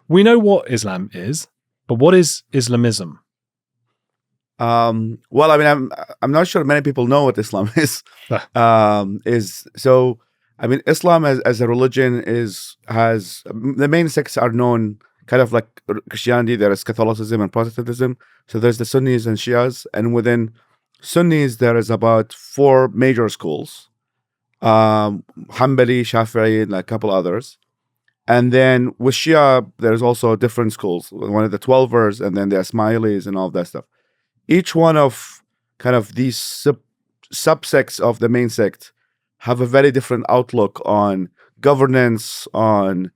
we know what Islam is, but what is Islamism? Well, I mean, I'm not sure many people know what Islam is. Islam as a religion has the main sects are known kind of like Christianity. There is Catholicism and Protestantism. So there's the Sunnis and Shias, and within Sunnis there is about 4 major schools: Hanbali, Shafi'i, and a couple others. And then with Shia, there's also different schools. One of the 12ers, and then the Ismailis and all of that stuff. Each one of kind of these subsects of the main sect have a very different outlook on governance, on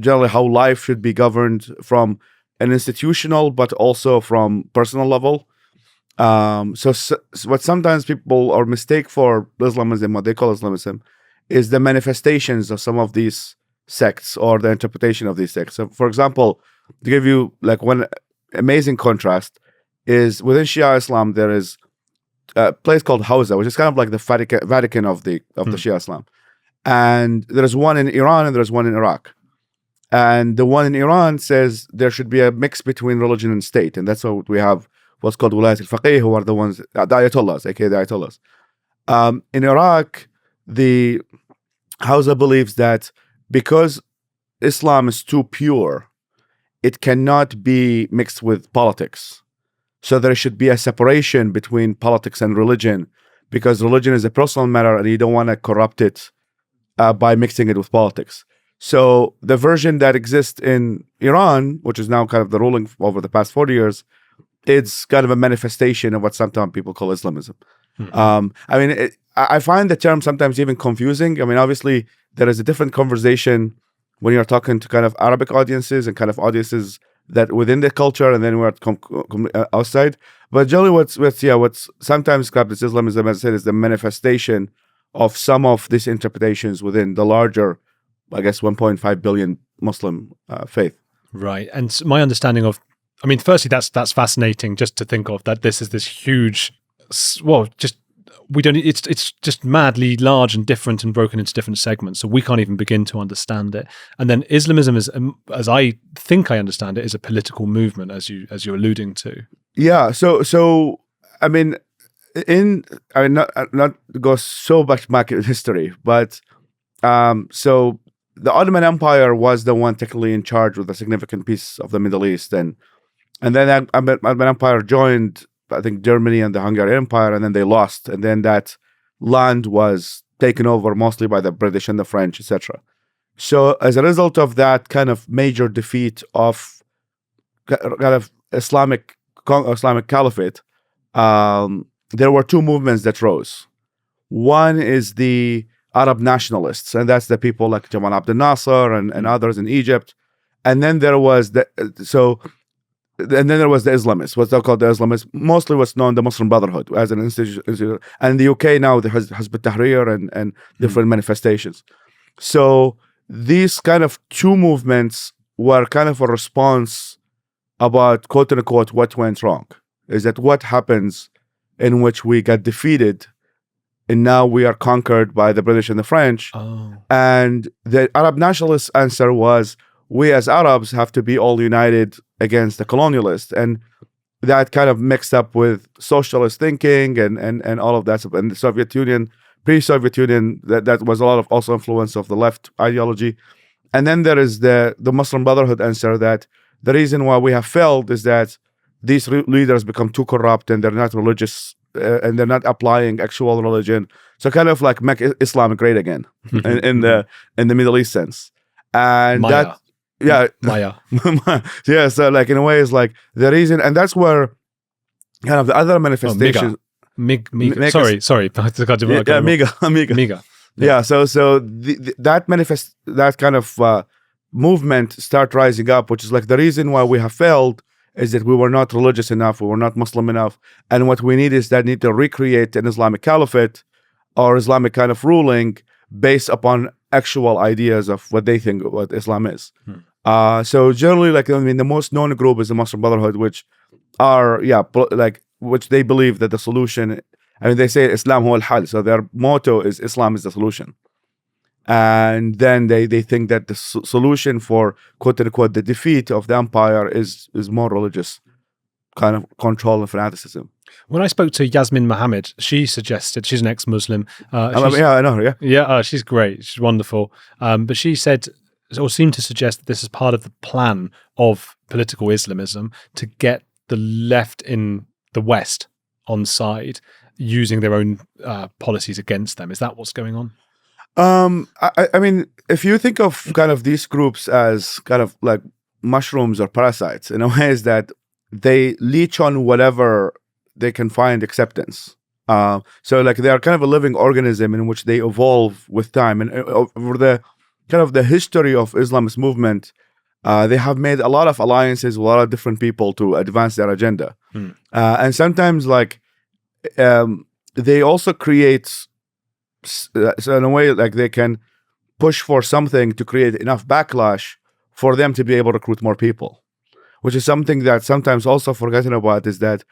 generally how life should be governed from an institutional, but also from personal level. So what sometimes people or mistake for Islamism, what they call Islamism, is the manifestations of some of these sects or the interpretation of these sects. So, for example, to give you like one amazing contrast, is within Shia Islam there is a place called Hawza, which is kind of like the Vatican of the Shia Islam, and there's one in Iran and there's one in Iraq, and the one in Iran says there should be a mix between religion and state, and that's what we have what's called Wilayat al-Faqih, who are the ones the Ayatollahs, aka the Ayatollahs. In Iraq, the Hawza believes that because Islam is too pure, it cannot be mixed with politics. So there should be a separation between politics and religion, because religion is a personal matter and you don't want to corrupt it by mixing it with politics. So the version that exists in Iran, which is now kind of the ruling over the past 40 years, it's kind of a manifestation of what sometimes people call Islamism. I find the term sometimes even confusing. I mean, obviously, there is a different conversation when you're talking to kind of Arabic audiences and kind of audiences that within the culture, and then we're outside. But generally, what's sometimes described as Islamism, as I said, is the manifestation of some of these interpretations within the larger, I guess, 1.5 billion Muslim faith. Right. And my understanding of, I mean, firstly, that's fascinating just to think of that this is this huge, well, just it's just madly large and different and broken into different segments, so we can't even begin to understand it. And then Islamism is, as I think I understand it, is a political movement, as you're alluding to. Yeah. So I mean, not to go so much back in history, but so the Ottoman Empire was the one technically in charge with a significant piece of the Middle East, and then the Ottoman Empire joined, I think, Germany and the Hungarian Empire, and then they lost, and then that land was taken over mostly by the British and the French, etc. So as a result of that kind of major defeat of kind of Islamic Caliphate, there were 2 movements that rose. One is the Arab nationalists, and that's the people like Jamal Abdel Nasser and others in Egypt. And then there was the Islamists, what's called the Islamists, mostly what's known the Muslim Brotherhood as an institution. And in the UK now, there has Hizb ut-Tahrir and different manifestations. So these kind of 2 movements were kind of a response about, quote unquote, what went wrong. Is that what happens in which we got defeated and now we are conquered by the British and the French. Oh. And the Arab nationalist answer was, we as Arabs have to be all united against the colonialists. And that kind of mixed up with socialist thinking and all of that. And the Soviet Union, pre-Soviet Union, that was a lot of also influence of the left ideology. And then there is the Muslim Brotherhood answer, that the reason why we have failed is that these leaders become too corrupt and they're not religious and they're not applying actual religion. So kind of like make Islam great again in the Middle East sense. And Maya. that, yeah, Maya. yeah. So like in a way, it's like the reason, and that's where kind of the other manifestations. Miga. Sorry. Miga. Yeah. So that kind of movement start rising up, which is like the reason why we have failed is that we were not religious enough, we were not Muslim enough, and what we need is that need to recreate an Islamic caliphate or Islamic kind of ruling based upon actual ideas of what they think what Islam is. So generally, like, I mean, the most known group is the Muslim Brotherhood, which are which they believe that the solution. I mean, they say Islam huwa al-hal, so their motto is Islam is the solution. And then they think that the solution for quote unquote the defeat of the empire is more religious kind of control and fanaticism. When I spoke to Yasmin Mohammed, she suggested, she's an ex-Muslim. I know her. Yeah, she's great. She's wonderful. But she said, or seemed to suggest, that this is part of the plan of political Islamism to get the left in the West on side, using their own policies against them. Is that what's going on? I mean, if you think of kind of these groups as kind of like mushrooms or parasites, in a way, is that they leech on whatever they can find acceptance. So like they are kind of a living organism in which they evolve with time. And over the kind of the history of Islamist movement, they have made a lot of alliances with a lot of different people to advance their agenda. And sometimes like they also create, so in a way, like they can push for something to create enough backlash for them to be able to recruit more people, which is something that sometimes also forgotten about, is that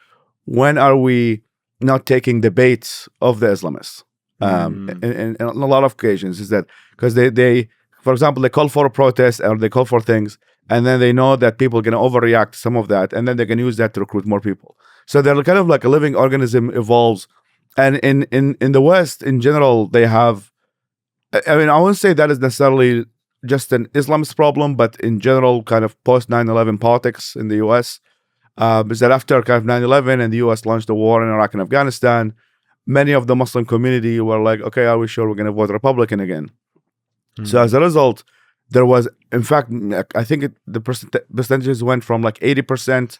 when are we not taking the bait of the Islamists? In a lot of occasions is that because they, for example, they call for a protest or they call for things, and then they know that people are going to overreact to some of that, and then they can use that to recruit more people. So they're kind of like a living organism evolves. And in the West, in general, they have, I mean, I wouldn't say that is necessarily just an Islamist problem, but in general, kind of post 9/11 politics in the US, is that after kind of 9/11 and the US launched the war in Iraq and Afghanistan, many of the Muslim community were like, okay, are we sure we're going to vote Republican again? So as a result, there was, in fact, I think the percentages went from like 80%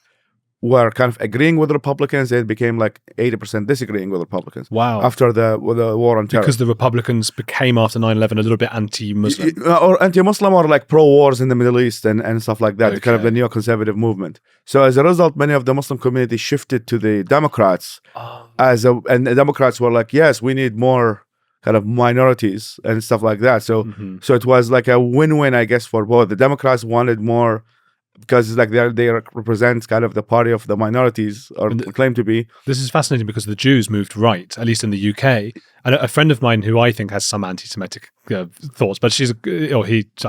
were kind of agreeing with Republicans, it became like 80% disagreeing with Republicans. Wow. After the war on terror. Because the Republicans became, after 9/11, a little bit anti-Muslim. Or anti-Muslim, or like pro-wars in the Middle East and stuff like that, kind of the neoconservative movement. So as a result, many of the Muslim community shifted to the Democrats. And the Democrats were like, yes, we need more kind of minorities and stuff like that. So so it was like a win-win, I guess, for both. The Democrats wanted more, because it's like they represent kind of the party of the minorities, or claim to be. This is fascinating because the Jews moved right, at least in the UK. And a friend of mine who I think has some anti-Semitic thoughts, but I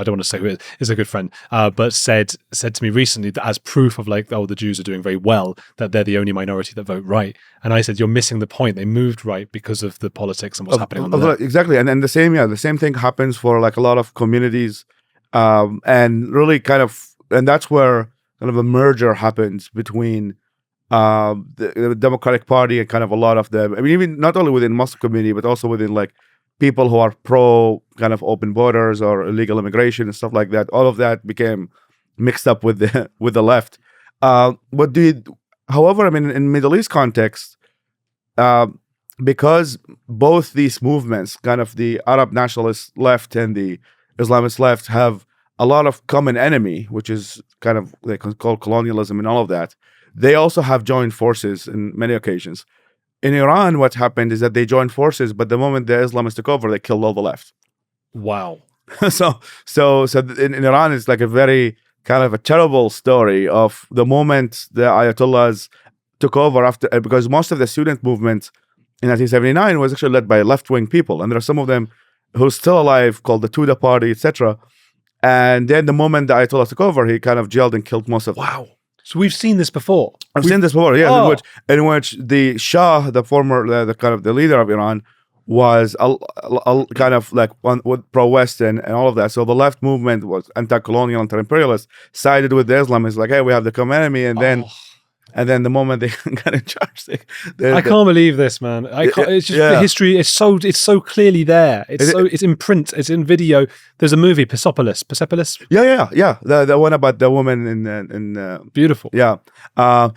don't want to say who is a good friend, but said to me recently that as proof of like, oh, the Jews are doing very well, that they're the only minority that vote right. And I said, you're missing the point. They moved right because of the politics and what's happening on the left. Exactly. And the same thing happens for like a lot of communities, and really kind of. And that's where kind of a merger happens between the Democratic Party and kind of a lot of them. I mean, even not only within Muslim community, but also within like people who are pro kind of open borders or illegal immigration and stuff like that. All of that became mixed up with the left. However, I mean, in Middle East context, because both these movements, kind of the Arab nationalist left and the Islamist left, have a lot of common enemy, which is kind of they call colonialism and all of that. They also have joined forces in many occasions. In Iran, what happened is that they joined forces, but the moment the Islamists took over, they killed all the left. Wow. So in Iran, it's like a very kind of a terrible story of the moment the Ayatollahs took over after, because most of the student movement in 1979 was actually led by left-wing people, and there are some of them who's still alive, called the Tudeh Party, etc. And then the moment the Ayatollah took over, he kind of jailed and killed most of them. Wow. So we've seen this before. I've seen this before, yeah. In which the Shah, the former, the kind of the leader of Iran, was kind of like pro-Western and all of that. So the left movement was anti-colonial, anti-imperialist, sided with the Islamists, like, hey, we have the common enemy, and then the moment they got in charge, I can't believe this, man. It's just the history. It's so clearly there. It's in print. It's in video. There's a movie, Persepolis. Yeah. The one about the woman in beautiful. Yeah. So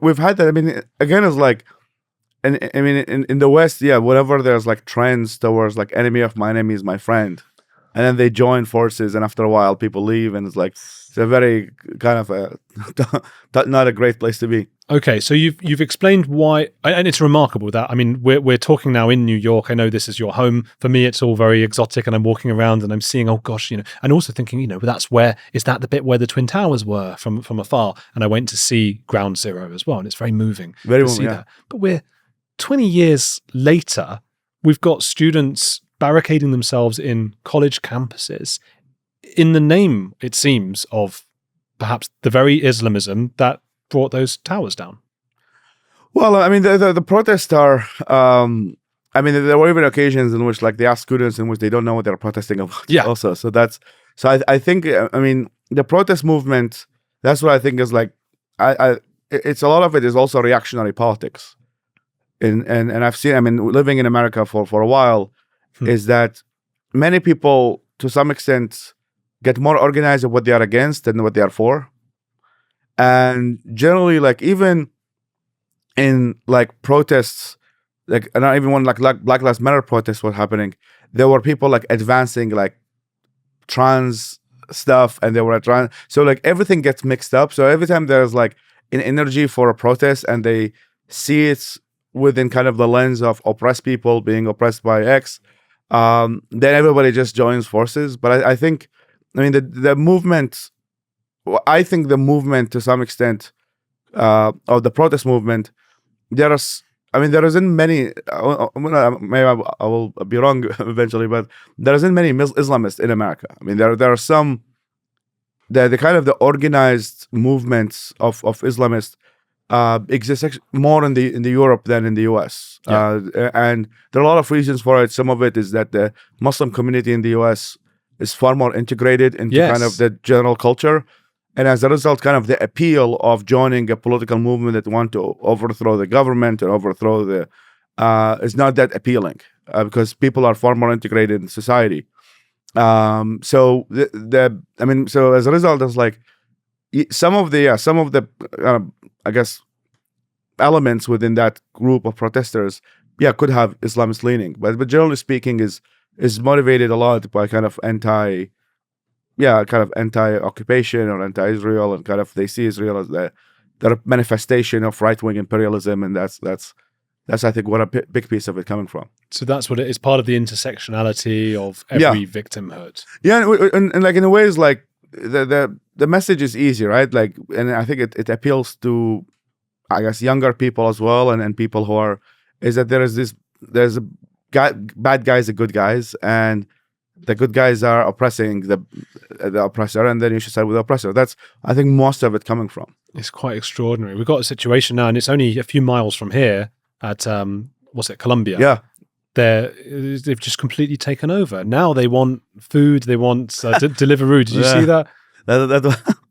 we've had that. I mean, again, it's like, and I mean, in the West, whatever there's like trends towards like enemy of my enemy is my friend, and then they join forces, and after a while, people leave, and it's like. It's a very kind of not a great place to be. Okay, so you've explained why, and it's remarkable that, I mean, we're talking now in New York. I know this is your home. For me, it's all very exotic, and I'm walking around and I'm seeing, oh gosh, and also thinking, is that the bit where the Twin Towers were from afar? And I went to see Ground Zero as well, and it's very moving to see that. But we're 20 years later. We've got students barricading themselves in college campuses in the name, it seems, of perhaps the very Islamism that brought those towers down. Well, I mean, the protests are. I mean, there were even occasions in which, like, they ask students in which they don't know what they're protesting about. Yeah. Also, so I think. I mean, the protest movement. That's what I think is like. It's a lot of it is also reactionary politics, and I've seen. I mean, living in America for a while, is that many people, to some extent, get more organized of what they are against than what they are for, and generally, like, even in like protests, like, and not even when like Black Lives Matter protests were happening, there were people like advancing like trans stuff, and they were trans. So like everything gets mixed up. So every time there's like an energy for a protest, and they see it within kind of the lens of oppressed people being oppressed by X, then everybody just joins forces. But I think, I mean, the movement. I think the movement, to some extent, of the protest movement, there isn't many. Maybe I will be wrong eventually, but there isn't many Islamists in America. I mean, there are some. The kind of the organized movements of Islamists exist more in the Europe than in the US. Yeah. And there are a lot of reasons for it. Some of it is that the Muslim community in the US is far more integrated into kind of the general culture. And as a result, kind of the appeal of joining a political movement that want to overthrow the government and overthrow the is not that appealing because people are far more integrated in society. So so as a result, it's like some of the I guess elements within that group of protesters, could have Islamist leaning, but generally speaking, is motivated a lot by kind of anti-occupation or anti-Israel, and kind of they see Israel as the manifestation of right-wing imperialism, and that's I think what a big piece of it coming from. So that's what it is, part of the intersectionality of every victimhood. Yeah, and like in a way, it's like the message is easy, right? Like, and I think it appeals to, I guess, younger people as well, and people who are, is that there's a bad guys and good guys, and the good guys are oppressing the oppressor, and then you should side with the oppressor. That's, I think, most of it coming from. It's quite extraordinary. We've got a situation now, and it's only a few miles from here at Colombia. Yeah. They've just completely taken over. Now they want food. They want Deliveroo. Did you see that?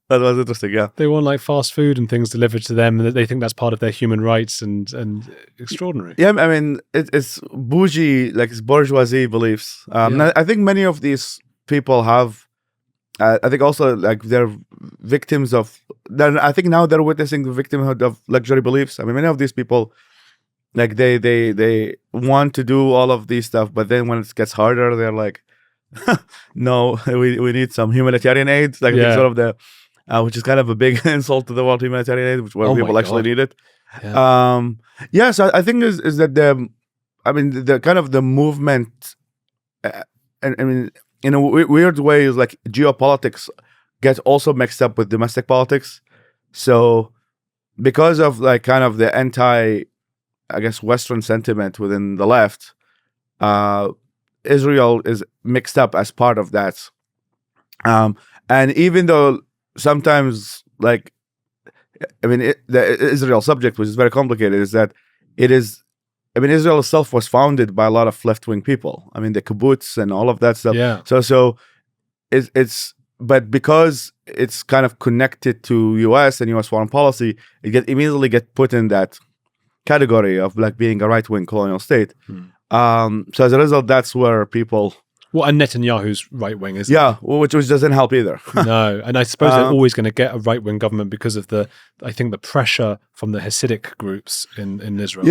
That was interesting. Yeah, they want like fast food and things delivered to them, and they think that's part of their human rights, and extraordinary. Yeah, I mean, it's bougie, like it's bourgeoisie beliefs. I think many of these people have. I think also like they're victims of. I think now they're witnessing the victimhood of luxury beliefs. I mean, many of these people, like they want to do all of these stuff, but then when it gets harder, they're like, no, we need some humanitarian aid. Like sort of the, which is kind of a big insult to the world, humanitarian aid, where people actually need it. Yeah. So I think is that the kind of the movement, and I mean, in a weird way, is like geopolitics gets also mixed up with domestic politics. So because of like kind of the anti, I guess, Western sentiment within the left, Israel is mixed up as part of that. And even though sometimes, like, I mean, the Israel subject, which is very complicated, is that it is, I mean, Israel itself was founded by a lot of left-wing people. I mean, the kibbutz and all of that stuff. Yeah. So it's but because it's kind of connected to U.S. and U.S. foreign policy, it immediately get put in that category of like being a right-wing colonial state. So as a result, that's where people. Well, and Netanyahu's right-wing is. Yeah, which doesn't help either. No, and I suppose they're always going to get a right-wing government because of the pressure from the Hasidic groups in Israel.